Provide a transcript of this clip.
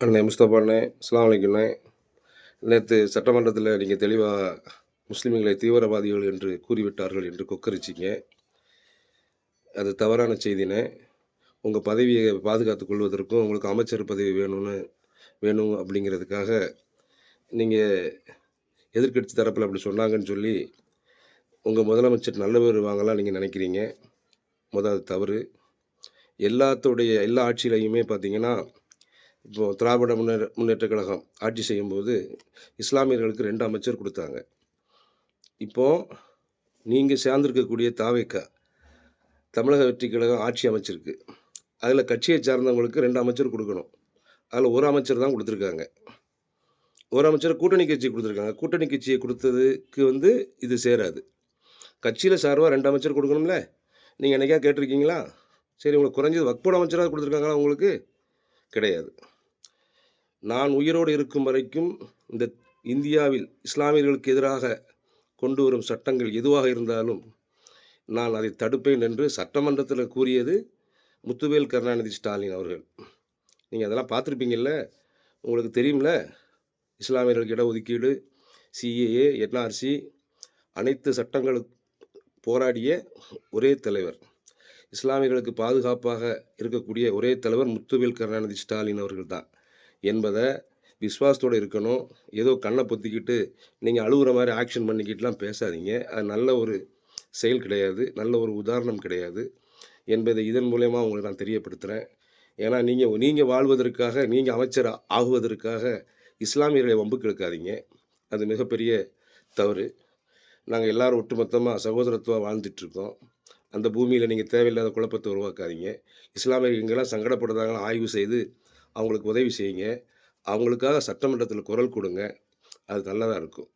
அண்ணே முஸ்தபா அண்ணே, அஸ்ஸலாமு அலைக்கும்ண்ணே. நேத்து சட்டமன்றத்தில நீங்க தெளிவா முஸ்லிம்களை தீவிரவாதிகள் என்று கூறிவிட்டார்கள் என்று கொக்கரிச்சீங்க. அது தவறான செய்திண்ணே. உங்க பதவிய பாதுகாத்துக் கொள்வதற்கும், உங்களுக்கு அமைச்சர் பதவி வேணும் அப்படிங்கிறதுக்காக, நீங்க எதிர்க்கட்சி தரப்புல அப்படி சொன்னாங்கன்னு சொல்லி, உங்க முதலமைச்சர் நல்ல பேர் வாங்கலாம் நீங்க நெனைக்கிறீங்க. அது தவறு. எல்லா ஆட்சியிலயுமே பார்த்தீங்கன்னா, இப்போ திராவிட முன்னேற்றக் கழகம் ஆட்சி செய்யும்போது, இஸ்லாமியர்களுக்கு 2 அமைச்சர் குடுத்தாங்க. இப்போ நீங்க சார்ந்திருக்கக்கூடிய தாவேகா, தமிழக வெற்றிக் கழகம் ஆட்சி அமைச்சிருக்கு. அதில கட்சியை சார்ந்தவங்களுக்கு 2 அமைச்சர் குடுக்கணும். அதில 1 அமைச்சர் தான் குடுத்துருக்காங்க. 1 அமைச்சர் கூட்டணி கட்சிக்கு குடுத்துருக்காங்க. கூட்டணி கட்சிய குடுத்ததுக்கு இது சேராது. கட்சியில சார்பா 2 அமைச்சர் குடுக்கணும்ல? நீங்க என்னைக்காவது கேட்டுருக்கீங்களா? சரி உங்களுக்கு குறைஞ்சது வக்ஃபோர்டு அமைச்சராவது குடுத்துருக்காங்களா உங்களுக்கு? கிடையாது. நான் உயிரோடு இருக்கும் வரைக்கும் இந்த இந்தியாவில் இஸ்லாமியர்களுக்கு எதிராக கொண்டு வரும் சட்டங்கள் எதுவாக இருந்தாலும், நான் அதை தடுப்பேன் என்று சட்டமன்றத்தில கூறியது முத்துவேல் கருணாநிதி ஸ்டாலின் அவர்கள். நீங்க அதெல்லாம் பார்த்துருப்பீங்கல்ல? உங்களுக்கு தெரியும்ல? இஸ்லாமியர்களுக்கு இடஒதுக்கீடு, சிஏஏ, என்ஆர்சி அனைத்து சட்டங்களுக்கு போராடிய ஒரே தலைவர். இஸ்லாமியர்களுக்கு பாதுகாப்பாக இருக்கக்கூடிய ஒரே தலைவர் முத்துவேல் கருணாநிதி ஸ்டாலின் அவர்கள் தான் என்பத விசுவாசத்தோடு இருக்கணும். ஏதோ கண்ண பொத்திக்கிட்டு நீங்க அழுவுற மாரி ஆக்ஷன் பண்ணிக்கிட்டுலாம் பேசாதீங்க. அது நல்ல ஒரு செயல் கிடையாது. நல்ல ஒரு உதாரணம் கிடையாது என்பதை இதன் மூலியமா உங்களுக்கு நான் தெரியப்படுத்துறேன். ஏன்னா நீங்க வாழ்வதற்காக, நீங்க அமைச்சர் ஆகுவதற்காக இஸ்லாமியர்களை வம்புக்கு இழுக்காதீங்க. அது மிகப்பெரிய தவறு. நாங்க எல்லாரும் ஒட்டுமொத்தமா சகோதரத்துவமா வாழ்ந்துட்டுருக்கோம். அந்த பூமியில நீங்க தேவையில்லாத குழப்பத்த உருவாக்காதீங்க. இஸ்லாமியர்கள் எங்கெல்லாம் சங்கடப்படுறாங்கன்னு ஆய்வு செய்து, அவங்களுக்கு உதவி செய்யுங்க. அவங்களுக்காக சட்டமன்றத்தில குரல் கொடுங்க. அது நல்லதா இருக்கும்.